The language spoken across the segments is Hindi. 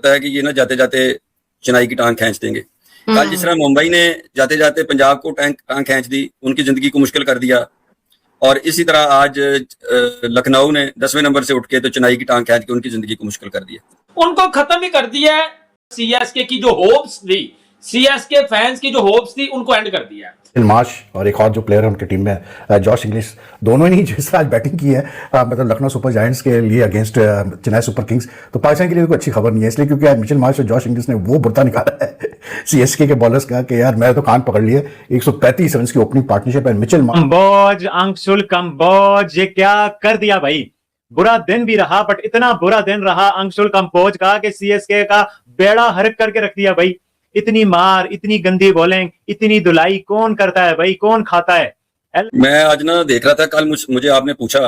लगता है कि ये ना जाते जाते चेन्नई की टांग खींच देंगे। कल जिस तरह मुंबई ने जाते जाते पंजाब को टांग खींच दी, उनकी जिंदगी को मुश्किल कर दिया, और इसी तरह आज लखनऊ ने 10वें नंबर से उठ के तो चेन्नई की टांग खींच के उनकी जिंदगी को मुश्किल कर दिया। उनको खत्म ही कर दिया है। सीएसके की जो होप्स थी, सीएसके फैंस की जो होप्स थी, उनको एंड कर दिया है। मार्श और एक और जो प्लेयर है उनकी टीम में जॉश इंग्लिश, दोनों ने जिस तरह आज बैटिंग की है मतलब लखनऊ सुपर जायंट्स के लिए अगेंस्ट चेन्नई सुपर किंग्स, तो पाकिस्तान के लिए कोई अच्छी खबर नहीं है, इसलिए क्योंकि आज मिचेल मार्श और जॉश इंग्लिश ने वो बुरता निकाला है सीएसके के बॉलर्स का कि यार मैं तो कान पकड़ लिए। 135 रन की ओपनिंग पार्टनरशिप है। मिचेल कंबोज, अंशुल कंबोज, ये क्या कर दिया भाई। बुरा दिन भी रहा, बट इतना बुरा दिन रहा अंशुल कंबोज का कि सीएसके का बेड़ा हरक करके रख दिया भाई। इतनी मार, इतनी गंदी बॉलिंग, इतनी धुलाई कौन करता है भाई, कौन खाता है। मैं आज ना देख रहा था, कल मुझे आपने पूछा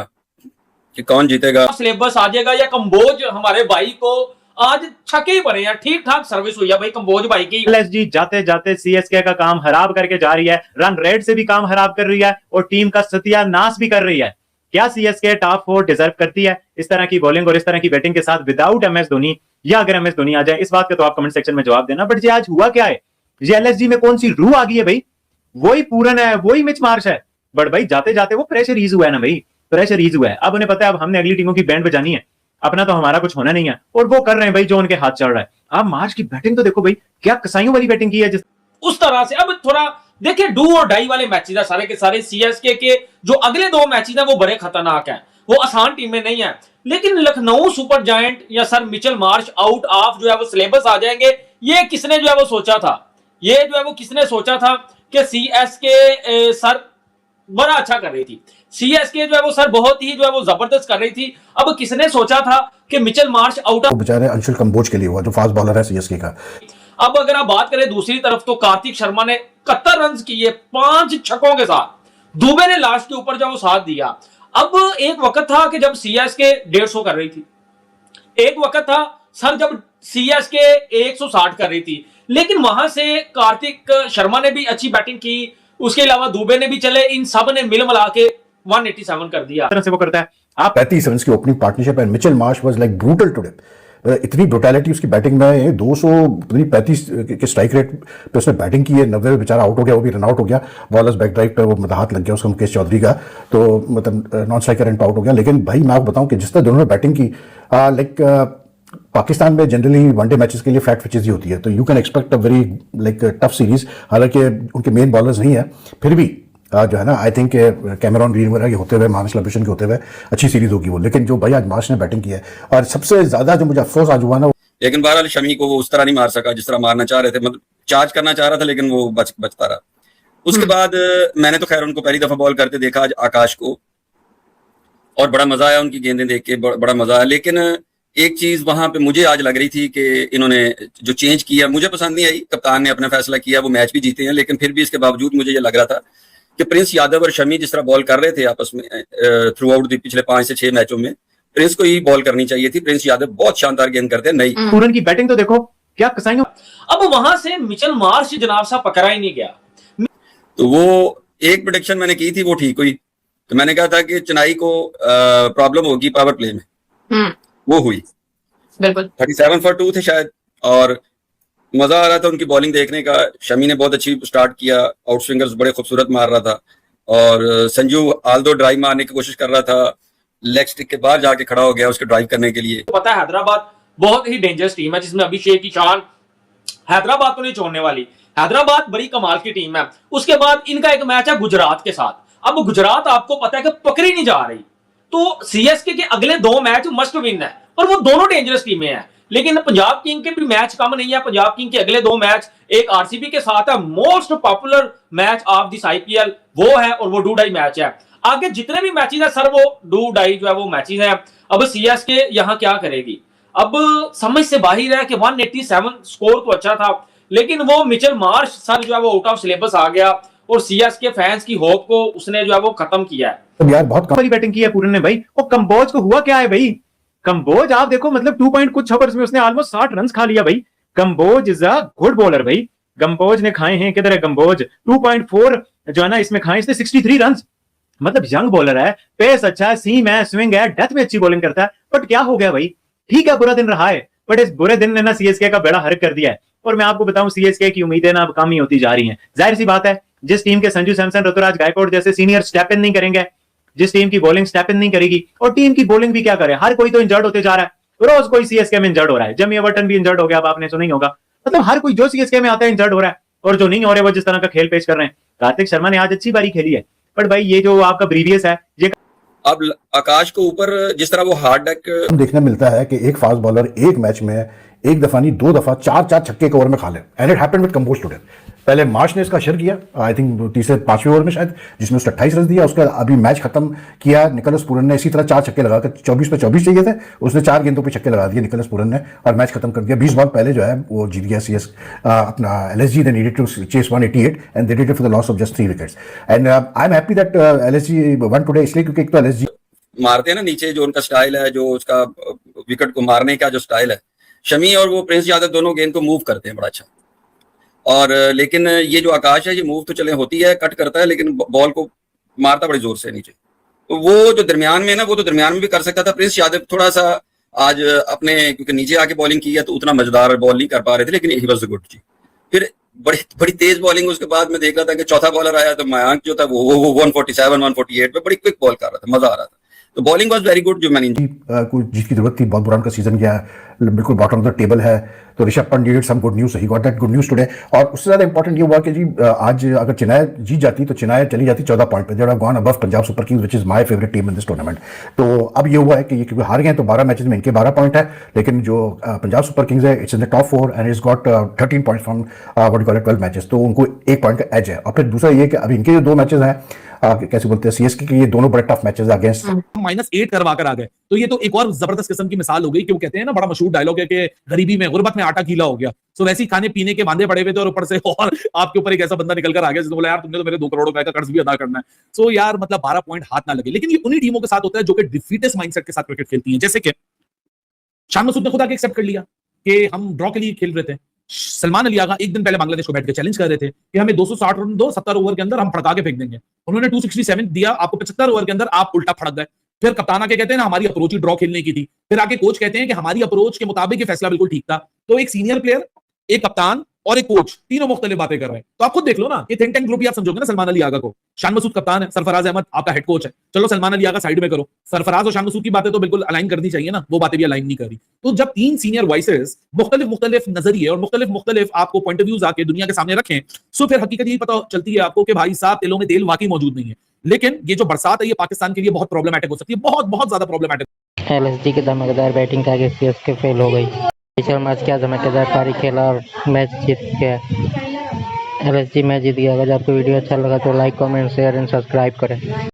कि कौन जीतेगा, सिलेबस आ जाएगा या कंबोज हमारे भाई को आज छक्के ही पड़े हैं। ठीक ठाक सर्विस हुई है भाई कंबोज भाई की। एलएसजी जाते जाते सीएसके का काम खराब करके जा रही है, रन रेट से भी काम खराब कर रही है और टीम का सत्यानाश भी कर रही है। क्या सीएसके टॉप 4 डिजर्व करती है इस तरह की बॉलिंग और इस तरह की बैटिंग के साथ विदाउट एमएस धोनी, या अगर एमएस धोनी आ जाए? इस बात का तो आप कमेंट सेक्शन में जवाब देना। बट ये आज हुआ क्या है, ये एलएसजी में कौन सी रूह आ गई है भाई? वही पूरन है, वही मिच मार्श है, बट भाई जाते जाते वो प्रेशर ईज हुआ है ना भाई, प्रेशर ईज हुआ है। अब उन्हें पता है अब हमने अगली टीमों की बैंड बजानी है, अपना तो हमारा कुछ होना नहीं है, और वो कर रहे हैं भाई जो उनके हाथ चल रहा है। अब मार्च की बैटिंग तो देखो भाई, क्या कसाईयों वाली बैटिंग की है जिस उस तरह से। अब थोड़ा देखिए डू और डाई वाले मैचेस है सारे के सारे। सीएसके के जो अगले 2 मैचेस हैं वो बड़े खतरनाक हैं, वो आसान टीमें नहीं है। लेकिन लखनऊ सुपर जायंट या sir Mitchell Marsh out of जो है वो सिलेबस आ जाएंगे, ये किसने जो है वो सोचा था? ये जो है वो किसने सोचा था कि सीएसके सर बड़ा अच्छा कर रही थी, सीएसके जो है वो सर बहुत ही जो है वो जबरदस्त कर रही थी। अब किसने सोचा था कि मिचेल मार्श आउट ऑफ, बेचारे अंशुल कंबोज के लिए हुआ जो फास्ट बॉलर है सीएसके का। अब अगर आप बात करें दूसरी तरफ तो कार्तिक शर्मा ने 71 रन किए 5 छक्कों के साथ, दुबे ने लास्ट के ऊपर जब वो साथ दिया। अब एक वक्त था कि जब सीएसके 150 कर रही थी, एक वक्त था सर जब सीएसके 160 कर रही थी, लेकिन वहां से कार्तिक शर्मा ने भी अच्छी बैटिंग की, उसके अलावा दुबे ने भी चले, इन सब ने मिल मिला के 187 कर दिया। तरह से वो करता है। आप 35 रन की opening partnership and Mitchell Marsh was like brutal today. इतनी ब्रुटैलिटी उसकी बैटिंग में, 235 के स्ट्राइक रेट पे उसने बैटिंग की है। 90 में बेचारा आउट हो गया, वो भी रन आउट हो गया, बॉलर्स बैक ड्राइव पे वो मतलब हाथ लग गया उसका मुकेश चौधरी का, तो मतलब नॉन स्ट्राइकर रन आउट हो गया। लेकिन भाई मैं आपको बताऊं कि जिस तरह दोनों ने बैटिंग की, लाइक पाकिस्तान में जनरली वनडे मैचेस के लिए फ्लैट पिचेस ही होती है, तो you can expect a very like TUF series. हालांकि उनके मेन बॉलर्स नहीं है, फिर भी जो है ना, आई थिंक कैमरॉन ग्रीन वगैरह के होते हुए, मार्श लब्रेशन के होते हुए अच्छी सीरीज होगी वो। लेकिन जो भाई आज मार्श ने बैटिंग की है, और सबसे ज्यादा जो मुझे अफसोस आज हुआ ना, लेकिन बहरहाल शमी को वो उस तरह नहीं मार सका जिस तरह मारना चाह रहे थे, मतलब चार्ज करना चाह रहा था लेकिन वो बचता रहा। उसके बाद मैंने तो खैर उनको पहली दफा बॉल करते देखा आज आकाश को, और बड़ा मजा आया उनकी गेंदें देख के, बड़ा मजा आया। लेकिन एक चीज वहां पे मुझे आज लग रही थी कि इन्होंने जो चेंज किया मुझे पसंद नहीं आई। कप्तान ने अपना फैसला किया, वो मैच भी जीते हैं, लेकिन फिर भी इसके बावजूद मुझे ये लग रहा था कि प्रिंस यादव और शमी जिस तरह बॉल कर रहे थे आपस में थ्रू आउट पिछले 5 से 6 मैचों में, प्रिंस को ही बॉल करनी चाहिए थी। प्रिंस यादव बहुत शानदार गेंद करते हैं। नहीं, पूरन की बैटिंग तो देखो क्या कसाईयों। अब वहां से मिचेल मार्श जनाब साहब पकड़ा ही नहीं गया। तो वो एक प्रेडिक्शन मैंने की थी, वो ठीक हुई। तो मैंने कहा था कि चेन्नई को प्रॉब्लम होगी पावर प्ले में, वो हुई। बिल्कुल 37 for 2 थे शायद, और मजा आ रहा था उनकी बॉलिंग देखने का। शमी ने बहुत अच्छी स्टार्ट किया, आउट स्विंगर्स बड़े खूबसूरत मार रहा था, और संजू आल्दो ड्राइव मारने की कोशिश कर रहा था, लेग स्टिक के बाहर जाके खड़ा हो गया उसके ड्राइव करने के लिए। पता है हैदराबाद बहुत ही डेंजरस टीम है, जिसमें अभिषेक की शान हैदराबाद को नहीं छोड़ने वाली। हैदराबाद बड़ी कमाल की टीम है। उसके बाद इनका एक मैच है गुजरात के साथ। अब गुजरात आपको पता है कि पकड़ी नहीं जा रही, तो सीएसके के अगले 2 मैच मस्ट विन है, और वो दोनों डेंजरस टीमें हैं। लेकिन पंजाब किंग के भी मैच कम नहीं है। पंजाब किंग के अगले 2 मैच, एक आरसीबी के साथ है, most popular match of this IPL वो है, और वो डू डाई मैच है। आगे जितने भी मैचेस है सर वो डू डाई जो है वो मैचेस है। अब सीएसके यहां क्या करेगी? अब समझ से बाहर है कि 187 स्कोर तो अच्छा था, लेकिन वो मिचेल मार्श सर जो है वो आउट ऑफ सिलेबस आ गया, और सीएसके फैंस की होप को उसने जो है वो खत्म किया है। तो यार बहुत कम बैटिंग की है पूरन ने भाई। और कंबोज को हुआ क्या है भाई? कंबोज आप देखो, मतलब 2 पॉइंट कुछ ओवर्स में उसने ऑलमोस्ट 60 रन खा लिया भाई। Kamboj is a good bowler भाई। कंबोज ने खाए हैं, किधर है कंबोज? 2.4 जो है ना इसमें खाए इसने 63 रन। मतलब यंग बॉलर है, पेस अच्छा है, सीम है, स्विंग है, डेथ में अच्छी बॉलिंग करता है। बट क्या हो गया भाई? ठीक है बुरा दिन रहा है, बट इस बुरे दिन ने ना सीएसके का बेड़ा हर्क कर दिया है। और मैं आपको बताऊं, सीएसके की उम्मीदें ना अब कम ही होती जा रही हैं। जाहिर सी बात है, जिस टीम के संजू सैमसन, ऋतुराज गायकवाड़ जैसे सीनियर स्टेप इन नहीं करेंगे, जिस टीम की बॉलिंग स्टेप इन नहीं करेगी, और टीम की बॉलिंग भी क्या करे, हर कोई तो इंजर्ड होते जा रहा है। रोज कोई सीएसके में इंजर्ड हो रहा है। जमी एवर्टन भी इंजर्ड हो गया, अब आपने सुना ही होगा। मतलब हर कोई जो सीएसके में आता है इंजर्ड हो रहा है, और जो नहीं हो रहे वो जिस तरह का खेल पेश कर रहे हैं। कार्तिक शर्मा ने आज अच्छी बारी खेली है, बट भाई ये जो आपका प्रीवियस है, ये अब आकाश को ऊपर जिस तरह वो हार्ड डेक हम देखने मिलता है कि एक फास्ट बॉलर एक मैच में एक दफा नहीं 2 दफा 4 छक्के एक ओवर में खा ले, and it happened with Kamboj today. पहले मार्श ने इसका शेयर किया, आई थिंक तीसरे 5वें ओवर में शायद, जिसमें उसने 28 रन दिया। उसका अभी मैच खत्म किया निकोलस पूरन ने इसी तरह 4 छक्के लगाकर, 24 पे 24 चाहिए थे, उसने 4 गेंदों पे छक्के लगा दिए निकोलस पूरन ने, और मैच खत्म कर दिया। 20 बॉल पहले जो है वो जीत गया सीएस अपना LSG. They needed to chase 188 and they did it for the loss of just 3 wickets. And I am happy that LSG won today, इसलिए क्योंकि एक तो एलएसजी मारते हैं ना नीचे, जो उनका स्टाइल है, जो उसका विकेट को मारने का जो स्टाइल है, शमी और वो प्रिंस यादव दोनों गेंद को मूव करते हैं बड़ा अच्छा। और लेकिन ये जो आकाश है, ये मूव तो चले होती है, कट करता है, लेकिन बॉल को मारता बड़े जोर से नीचे। तो वो जो दरमियान में ना, वो तो दरमियान में भी कर सकता था। प्रिंस यादव थोड़ा सा आज अपने, क्योंकि नीचे आके बॉलिंग की है तो उतना मजेदार बॉल नहीं कर पा रहे थे, लेकिन ही वाज गुड जी। फिर बड़ी बड़ी तेज बॉलिंग उसके बाद में देख रहा था कि चौथा बॉलर आया तो मयांक जो था वो 147 148 पे बड़ी क्विक बॉल कर रहा था, मजा आ रहा था। तो बॉलिंग वाज वेरी गुड जो मैंने कुछ जीत की जरूरत थी, बहुत बुरा उनका सीजन गया, बिल्कुल बॉटम ऑफ द टेबल है। तो Rishabh Pant did some good news, he got that good news today. और उससे ज्यादा इंपॉर्टेंट ये हुआ कि जी आज अगर चेन्नई जीत जाती तो चेन्नई चली जाती 14 पॉइंट पे, they have gone above Punjab super Kings which is my favourite team in this tournament. तो अब ये हुआ है कि ये क्योंकि हार गए तो 12 मैचेस में इनके 12 पॉइंट है, लेकिन जो पंजाब सुपर किंग्स है it's in the top 4 and is got 13 points from what you call it 12 matches. तो उनको 1 पॉइंट का एज है। और फिर दूसरा ये कि अभी इनके जो 2 मैचेस हैं, कैसे बोलते हैं, सीएसके के, ये दोनों बड़े टफ मैचेस अगेंस्ट -8 करवा कर आ गए। तो ये तो एक और जबरदस्त किस्म की मिसाल हो गई कि वो कहते हैं ना, बड़ा मशहूर डायलॉग है कि गरीबी में, गुर्बत में आटा गीला हो गया। सो वैसे ही खाने पीने के वांदे पड़े हुए थे, और ऊपर से और आपके ऊपर एक ऐसा बंदा निकल कर आ गया जिसने बोला यार तुमने तो मेरे 2 करोड़ रुपए का कर्ज भी अदा करना है। सो यार मतलब 12 पॉइंट हाथ ना लगे। लेकिन ये उन्हीं टीमों के साथ होता है जो कि डिफीटेस्ट माइंडसेट के साथ क्रिकेट खेलती हैं। जैसे कि शान मसूद ने खुद आके एक्सेप्ट कर लिया कि हम ड्रॉ के लिए खेल रहे थे। सलमान अली आगा एक दिन पहले बांग्लादेश को बैठ के चैलेंज कर रहे थे कि हमें 260 रन दो, 70 ओवर के अंदर हम फड़का के फेंक देंगे। उन्होंने 267 दिया, आपको 75 ओवर के अंदर आप उल्टा फड़क गए। फिर कप्तान आके कहते हैं ना हमारी अप्रोच ही ड्रॉ खेलने की थी। फिर आके कोच कहते हैं कि हमारी अप्रोच के मुताबिक ये फैसला बिल्कुल ठीक था। तो एक सीनियर प्लेयर, एक कप्तान और एक कोच, तीनों मुख्तलिफ बातें कर रहे हैं। तो आप खुद देख लो ना, ये थिंक टैंक ग्रुप ही आप समझोगे ना सलमान अली आगा को। शान मसूद कप्तान है, सरफराज अहमद आपका हेड कोच है। चलो सलमान अली आगा साइड में करो, सरफराज और शान मसूद की बातें तो बिल्कुल अलाइन करनी चाहिए ना, वो बातें भी अलाइन नहीं कर रही। तो जब 3 सीनियर वॉइसेस मुख्तलिफ नजरिए और मुख्तलिफ आपको पॉइंट ऑफ व्यूज आके दुनिया के सामने रखें, सो फिर हकीकत यही पता चलती है आपको कि भाई साहब तिलों में तेल वाकई मौजूद नहीं है। लेकिन ये जो बरसात है ये पाकिस्तान के लिए बहुत प्रॉब्लमैटिक हो सकती है, बहुत बहुत ज्यादा प्रॉब्लमैटिक। एलएसजी की धमाकेदार बैटिंग के आगे सीएसके फेल हो गई। शर्मा क्या धमाकेदार पारी खेला और मैच जीत गया। एलएसजी मैच जीत गया। अगर आपको वीडियो अच्छा लगा तो like, comment, share and subscribe करें।